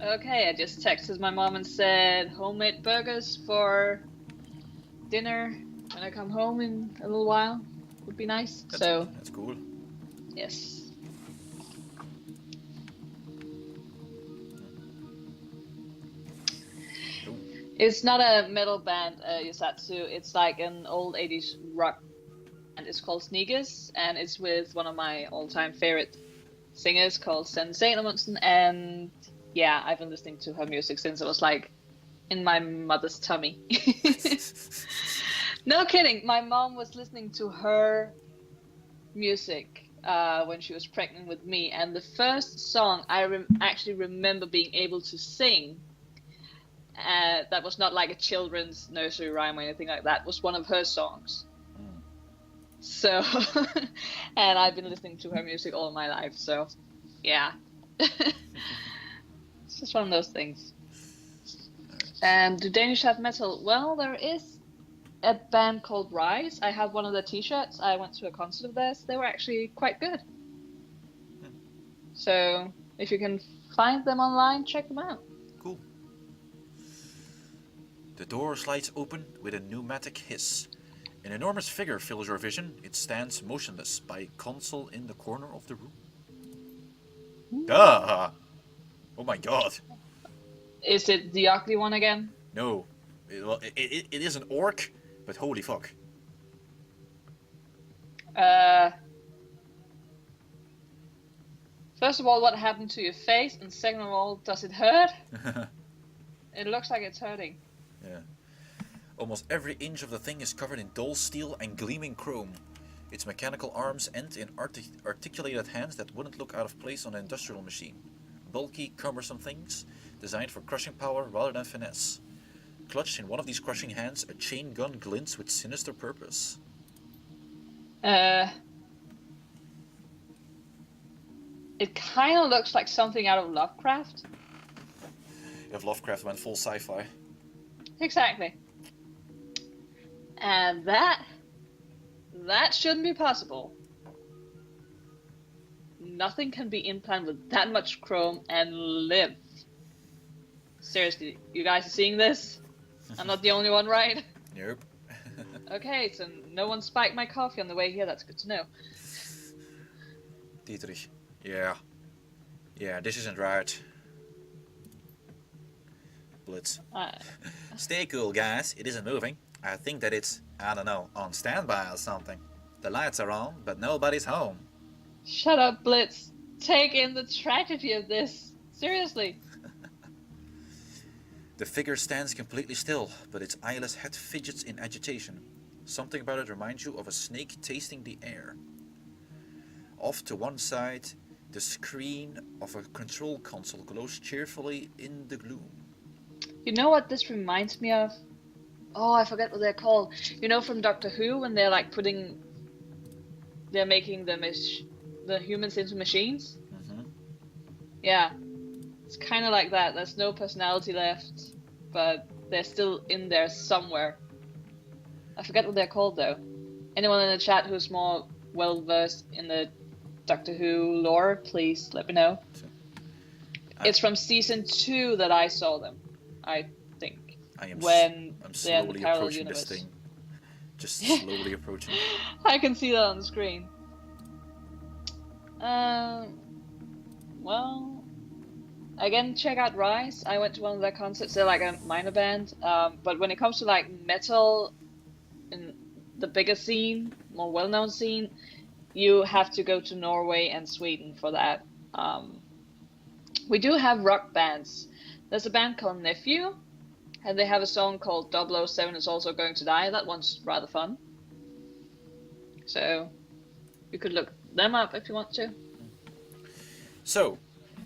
Okay, I just texted my mom and said homemade burgers for dinner when I come home in a little while. Would be nice. That's cool. Yes. Ooh. It's not a metal band, Yosatsu. It's like an old 80s rock band. It's called Sneakers, and it's with one of my all-time favorite singers called Sen Salomonsen. And yeah, I've been listening to her music since I was like in my mother's tummy. No kidding. My mom was listening to her music when she was pregnant with me, and the first song I actually remember being able to sing, that was not like a children's nursery rhyme or anything like that, was one of her songs. So, and I've been listening to her music all my life, so yeah. It's just one of those things. And do Danish have metal? Well, there is a band called Rise. I have one of their t-shirts. I went to a concert of theirs. They were actually quite good. So if you can find them online, check them out. Cool. The door slides open with a pneumatic hiss. An enormous figure fills your vision. It stands motionless by a console in the corner of the room. Duh! Oh my god. Is it the ugly one again? No. It is an orc, but holy fuck. First of all, what happened to your face? And second of all, does it hurt? It looks like it's hurting. Yeah. Almost every inch of the thing is covered in dull steel and gleaming chrome. Its mechanical arms end in articulated hands that wouldn't look out of place on an industrial machine. Bulky, cumbersome things, designed for crushing power rather than finesse. Clutched in one of these crushing hands, a chain gun glints with sinister purpose. It kind of looks like something out of Lovecraft. If Lovecraft went full sci-fi. Exactly. And that shouldn't be possible. Nothing can be implanted with that much chrome and live. Seriously, you guys are seeing this? I'm not the only one, right? Nope. Okay, so no one spiked my coffee on the way here. That's good to know. Dietrich. Yeah, this isn't right. Blitz. Stay cool, guys. It isn't moving. I think that it's, I don't know, on standby or something. The lights are on, but nobody's home. Shut up, Blitz. Take in the tragedy of this. Seriously. The figure stands completely still, but its eyeless head fidgets in agitation. Something about it reminds you of a snake tasting the air. Off to one side, the screen of a control console glows cheerfully in the gloom. You know what this reminds me of? Oh, I forget what they're called. You know from Doctor Who when they're like they're making the humans into machines? Mm-hmm. Yeah. It's kind of like that. There's no personality left, but they're still in there somewhere. I forget what they're called though. Anyone in the chat who's more well versed in the Doctor Who lore, please let me know. It's from season 2 that I saw them, I think. I'm they're in the slowly parallel approaching universe. this thing. Just slowly approaching. I can see that on the screen. Well, again, check out Rise. I went to one of their concerts. They're like a minor band. But when it comes to like metal in the bigger scene, more well-known scene, you have to go to Norway and Sweden for that. We do have rock bands. There's a band called Nephew, and they have a song called 007 is Also Going to Die. That one's rather fun. So you could look them up if you want to. So,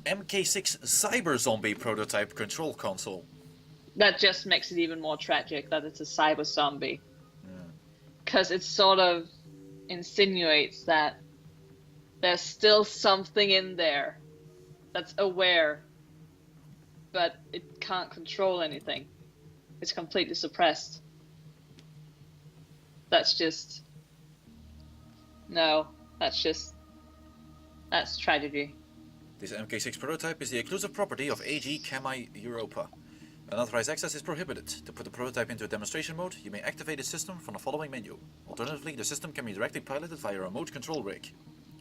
MK6 Cyber Zombie prototype control console. That just makes it even more tragic that it's a cyber zombie. Because it sort of insinuates that there's still something in there that's aware, but it can't control anything. It's completely suppressed. That's just... No, that's tragedy. This MK6 prototype is the exclusive property of AG Chemi Europa. Unauthorized access is prohibited. To put the prototype into a demonstration mode, you may activate the system from the following menu. Alternatively, the system can be directly piloted via a remote control rig.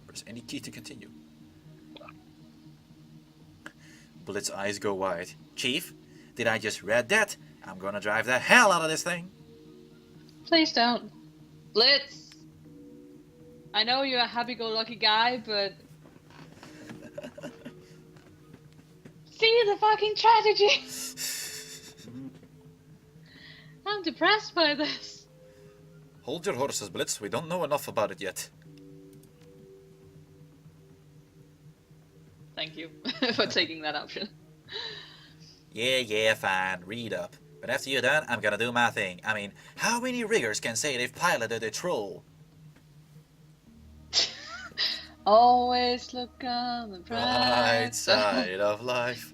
Press any key to continue. Blitz's eyes go wide. Chief, did I just read that? I'm gonna drive the hell out of this thing. Please don't. Blitz! I know you're a happy-go-lucky guy, but... See the fucking tragedy! I'm depressed by this. Hold your horses, Blitz. We don't know enough about it yet. Thank you for taking that option. Yeah, fine. Read up. But after you're done, I'm gonna do my thing. I mean, how many riggers can say they've piloted a troll? Always look on the Right side of life.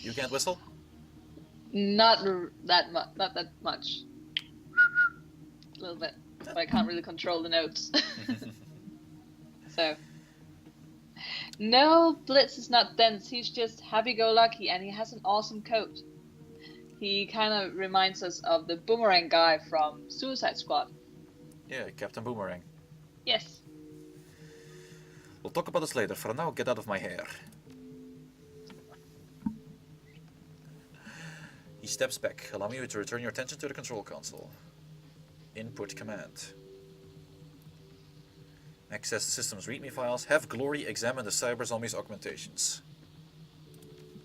You can't whistle? Not that much. Not that much. A little bit, but I can't really control the notes. So, no, Blitz is not dense. He's just happy-go-lucky, and he has an awesome coat. He kind of reminds us of the boomerang guy from Suicide Squad. Yeah, Captain Boomerang. Yes. We'll talk about this later. For now, get out of my hair. He steps back, allowing you to return your attention to the control console. Input command. Access the system's README files. Have Glory examine the cyber zombie's augmentations.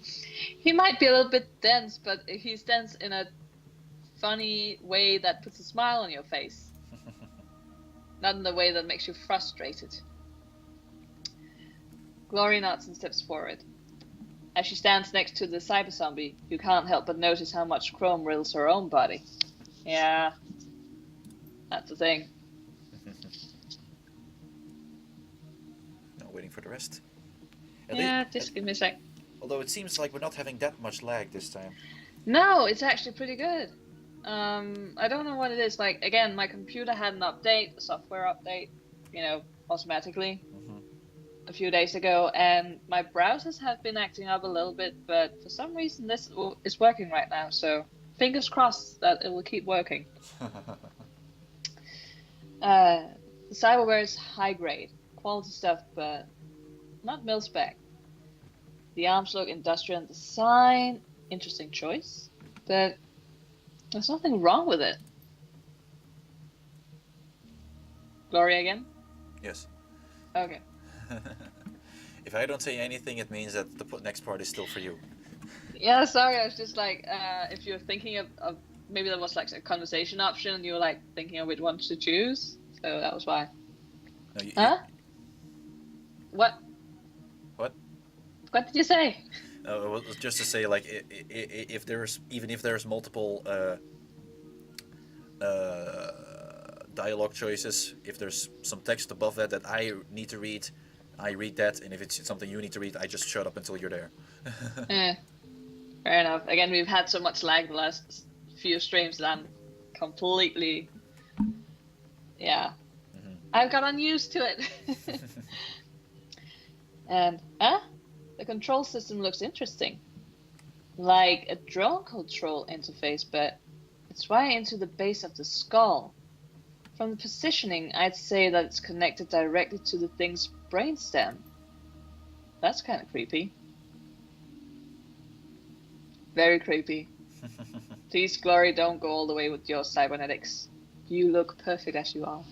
He might be a little bit dense, but he's dense in a funny way that puts a smile on your face. Not in the way that makes you frustrated. Glory nods and steps forward. As she stands next to the cyber zombie, you can't help but notice how much chrome riddles her own body. Yeah, that's the thing. Now waiting for the rest. Just give me a sec. Although it seems like we're not having that much lag this time. No, it's actually pretty good. I don't know what it is. Like, again, my computer had an update, a software update, automatically a few days ago, and my browsers have been acting up a little bit, but for some reason this is working right now, so fingers crossed that it will keep working. The cyberware is high grade, quality stuff, but not mil-spec. The arms look industrial in design, interesting choice, but there's nothing wrong with it. Gloria again? Yes. Okay. If I don't say anything, it means that the next part is still for you. Yeah, sorry, I was just like, if you're thinking of maybe there was like a conversation option and you were like thinking of which one to choose, so that was why. No, Huh? What? What? What did you say? It was just to say, like, if there's multiple dialogue choices, if there's some text above that I need to read, I read that, and if it's something you need to read, I just shut up until you're there. Fair enough. Again, we've had so much lag the last few streams that I'm completely, yeah, I've got unused to it. And, the control system looks interesting. Like a drone control interface, but it's right into the base of the skull. From the positioning, I'd say that it's connected directly to the thing's brainstem. That's kind of creepy. Very creepy. Please, Glory, don't go all the way with your cybernetics. You look perfect as you are.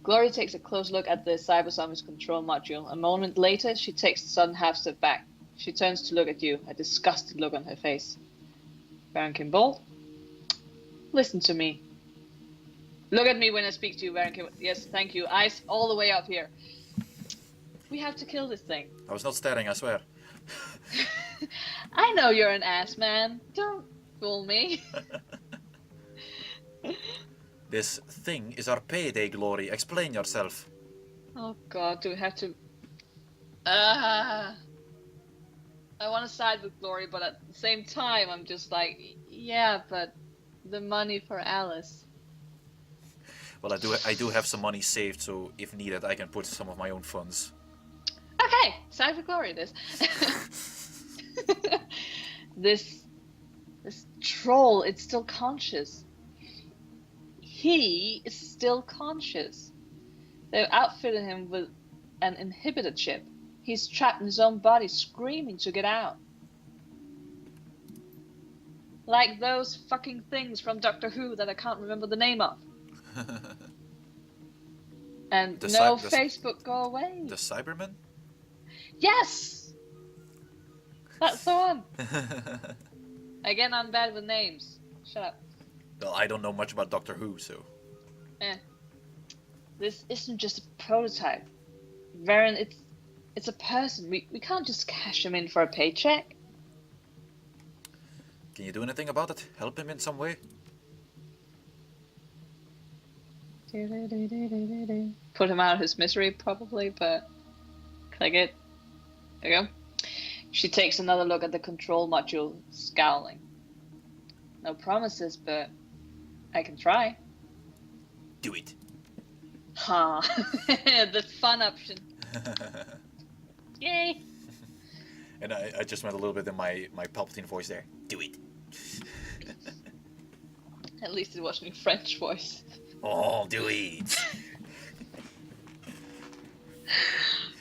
Glory takes a close look at the cyberzombie's control module. A moment later, she takes a sudden half step back. She turns to look at you, a disgusted look on her face. Varren Kimbold, listen to me. Look at me when I speak to you, Varren Kimbold. Yes, thank you. Eyes all the way up here. We have to kill this thing. I was not staring, I swear. I know you're an ass, man. Don't fool me. This thing is our payday, Glory. Explain yourself. Oh god, do we have to... I want to side with Glory, but at the same time, I'm just like, yeah, but the money for Alice. Well, I do have some money saved, so if needed, I can put some of my own funds. Okay, side with Glory, this. This troll, it's still conscious. He is still conscious. They've outfitted him with an inhibitor chip. He's trapped in his own body, screaming to get out. Like those fucking things from Doctor Who that I can't remember the name of. And Facebook, go away. The Cybermen? Yes! That's the one. Again, I'm bad with names. Shut up. Well, I don't know much about Doctor Who, so... This isn't just a prototype. Varren, it's a person. We can't just cash him in for a paycheck. Can you do anything about it? Help him in some way? Put him out of his misery, probably, but... Click it. There we go. She takes another look at the control module, scowling. No promises, but I can try. Do it. Ha! The fun option. Yay! And I just went a little bit in my Palpatine voice there. Do it. At least it wasn't your French voice. Oh, do it.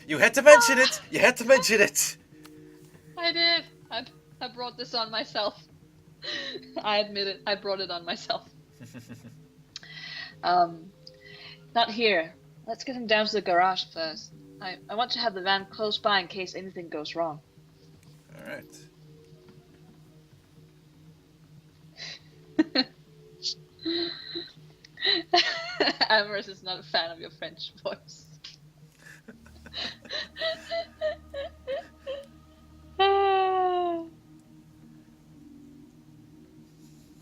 You had to mention it! You had to mention it! I did. I brought this on myself. I admit it. I brought it on myself. Not here. Let's get him down to the garage first. I want to have the van close by in case anything goes wrong. Alright. Amorous is not a fan of your French voice.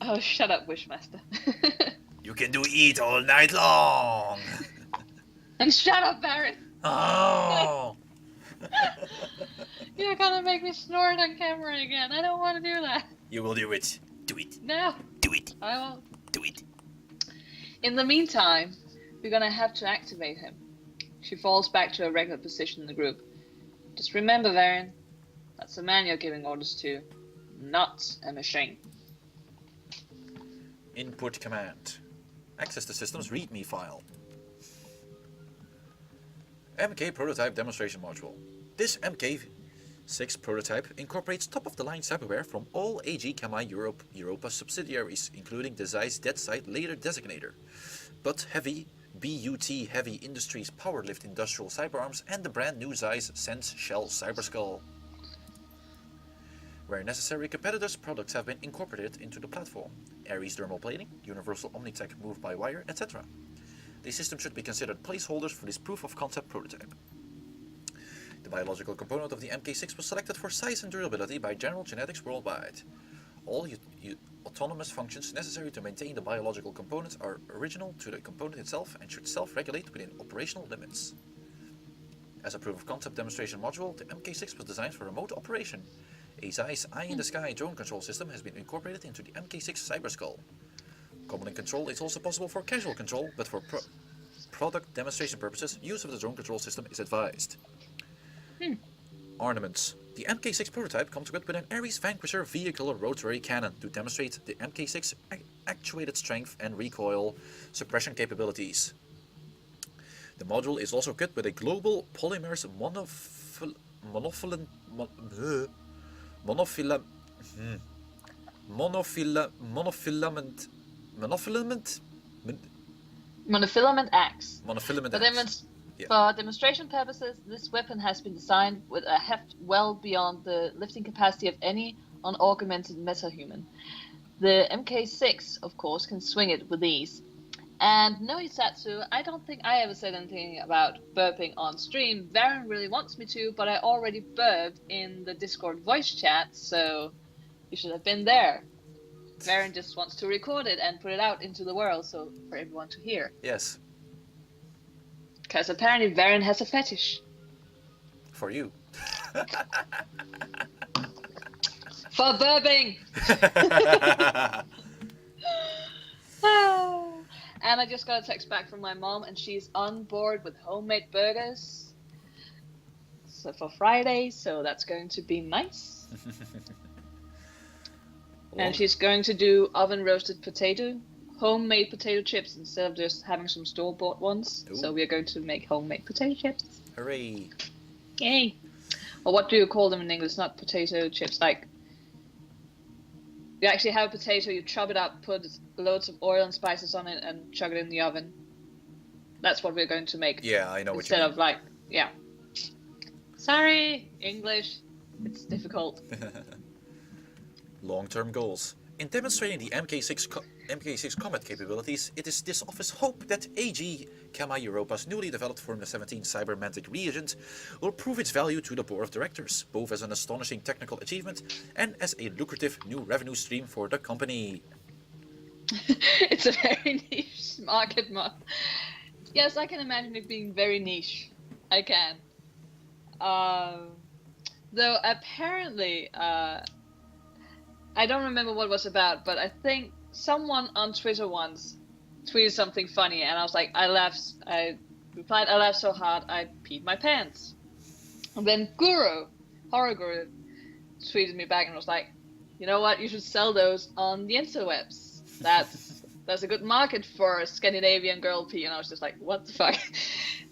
Oh, shut up, Wishmaster. You can do it all night long! And shut up, Varren! Oh! You're gonna make me snort on camera again. I don't want to do that. You will do it. Do it. No. Do it. I won't. Do it. In the meantime, we're gonna have to activate him. She falls back to her regular position in the group. Just remember, Varren, that's a man you're giving orders to, not a machine. Input command. Access the system's README file. MK Prototype Demonstration Module. This MK6 prototype incorporates top-of-the-line cyberware from all AG Chemi Europa subsidiaries, including the Zeiss Dead Site Later Designator, BUT Heavy Industries Powerlift Industrial Cyberarms, and the brand new Zeiss Sense Shell Cyberskull. Where necessary, competitors' products have been incorporated into the platform. Ares thermal plating, Universal Omnitech move-by-wire, etc. These systems should be considered placeholders for this proof-of-concept prototype. The biological component of the MK6 was selected for size and durability by General Genetics Worldwide. All autonomous functions necessary to maintain the biological components are original to the component itself and should self-regulate within operational limits. As a proof-of-concept demonstration module, the MK6 was designed for remote operation. A Zeiss eye-in-the-sky drone control system has been incorporated into the MK6 Cyberskull. Command and control is also possible for casual control, but for product demonstration purposes, use of the drone control system is advised. Armaments. The MK6 prototype comes equipped with an Ares Vanquisher vehicle rotary cannon to demonstrate the MK6 actuated strength and recoil suppression capabilities. The module is also equipped with a global polymers Monofilament axe. monofilament For, axe. for demonstration purposes, this weapon has been designed with a heft well beyond the lifting capacity of any unaugmented metahuman. The MK6, of course, can swing it with ease. And no, Isatsu, I don't think I ever said anything about burping on stream. Varren really wants me to, but I already burped in the Discord voice chat, so you should have been there. Varren just wants to record it and put it out into the world so for everyone to hear. Yes. Because apparently Varren has a fetish. For you. For burping! And I just got a text back from my mom, and she's on board with homemade burgers. So for Friday, so that's going to be nice. And she's going to do oven roasted homemade potato chips instead of just having some store-bought ones. Ooh. So we are going to make homemade potato chips. Hooray! Yay! Or what do you call them in English? Not potato chips, like... You actually have a potato, you chop it up, put loads of oil and spices on it, and chuck it in the oven. That's what we're going to make. Yeah, I know what you Instead mean. of like, yeah. Sorry, English. It's difficult. Long-term goals. In demonstrating the MK6 combat capabilities, it is this office's hope that AG Chemi Europa's newly developed Formula 17 Cybermantic reagent will prove its value to the board of directors, both as an astonishing technical achievement and as a lucrative new revenue stream for the company. It's a very niche market. Yes, I can imagine it being very niche. I can. Though apparently, I don't remember what it was about, but I think someone on Twitter once tweeted something funny, and I was like, I replied, I laughed so hard I peed my pants. And then Horror Guru, tweeted me back and was like, you know what, you should sell those on the interwebs. That's a good market for a Scandinavian girl pee. And I was just like, what the fuck?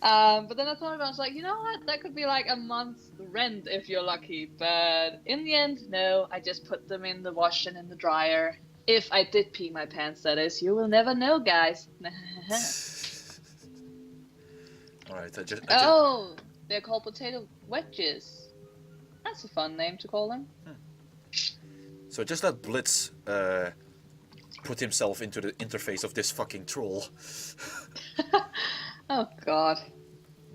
But then I thought about it, I was like, you know what, that could be like a month's rent if you're lucky. But in the end, no, I just put them in the wash and in the dryer. If I did pee my pants, that is. You will never know, guys. Alright, Oh, they're called potato wedges. That's a fun name to call them. So just let Blitz put himself into the interface of this fucking troll. Oh god.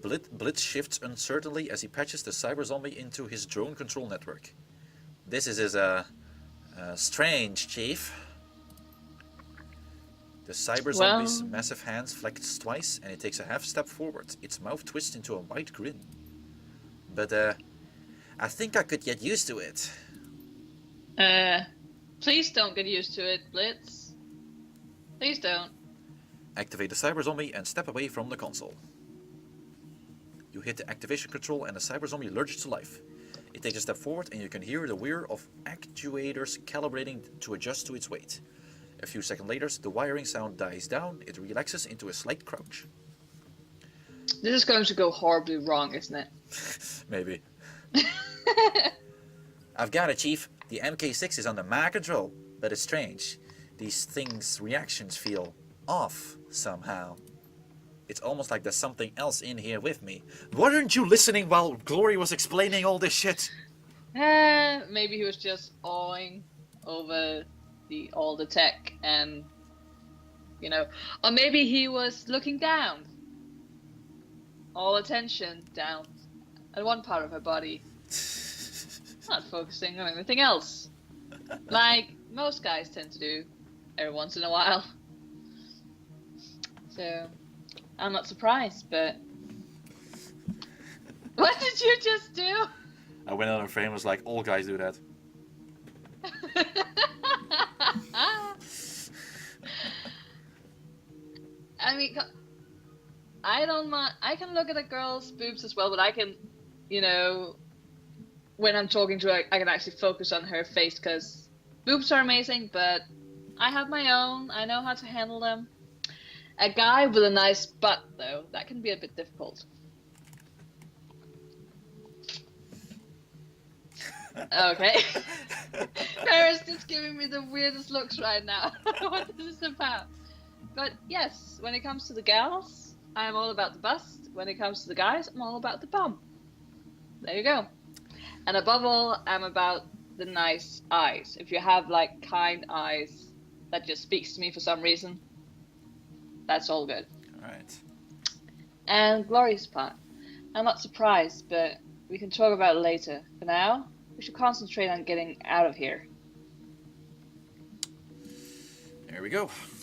Blitz shifts uncertainly as he patches the cyber zombie into his drone control network. This is his strange, Chief. The cyber zombie's massive hands flex twice and it takes a half step forward. Its mouth twists into a wide grin. But I think I could get used to it. Please don't get used to it, Blitz. Please don't. Activate the cyber zombie and step away from the console. You hit the activation control and the cyber zombie lurches to life. It takes a step forward and you can hear the whir of actuators calibrating to adjust to its weight. A few seconds later, the wiring sound dies down, it relaxes into a slight crouch. This is going to go horribly wrong, isn't it? Maybe. I've got it, Chief. The MK6 is under my control, but it's strange. These things' reactions feel off somehow. It's almost like there's something else in here with me. Weren't you listening while Glory was explaining all this shit? Maybe he was just awing over all the tech and, you know, or maybe he was looking down. All attention down at one part of her body. Not focusing on anything else. Like most guys tend to do every once in a while. So, I'm not surprised, but... What did you just do? I went on a frame and was like, all guys do that. I mean, I don't mind. I can look at a girl's boobs as well, but I can, you know, when I'm talking to her, I can actually focus on her face because boobs are amazing, but I have my own. I know how to handle them. A guy with a nice butt, though, that can be a bit difficult. Okay. Paris is giving me the weirdest looks right now. What is this about? But yes, when it comes to the gals, I'm all about the bust. When it comes to the guys, I'm all about the bum. There you go. And above all, I'm about the nice eyes. If you have like kind eyes that just speaks to me for some reason, that's all good. All right. And glorious part. I'm not surprised, but we can talk about it later. For now, we should concentrate on getting out of here. There we go.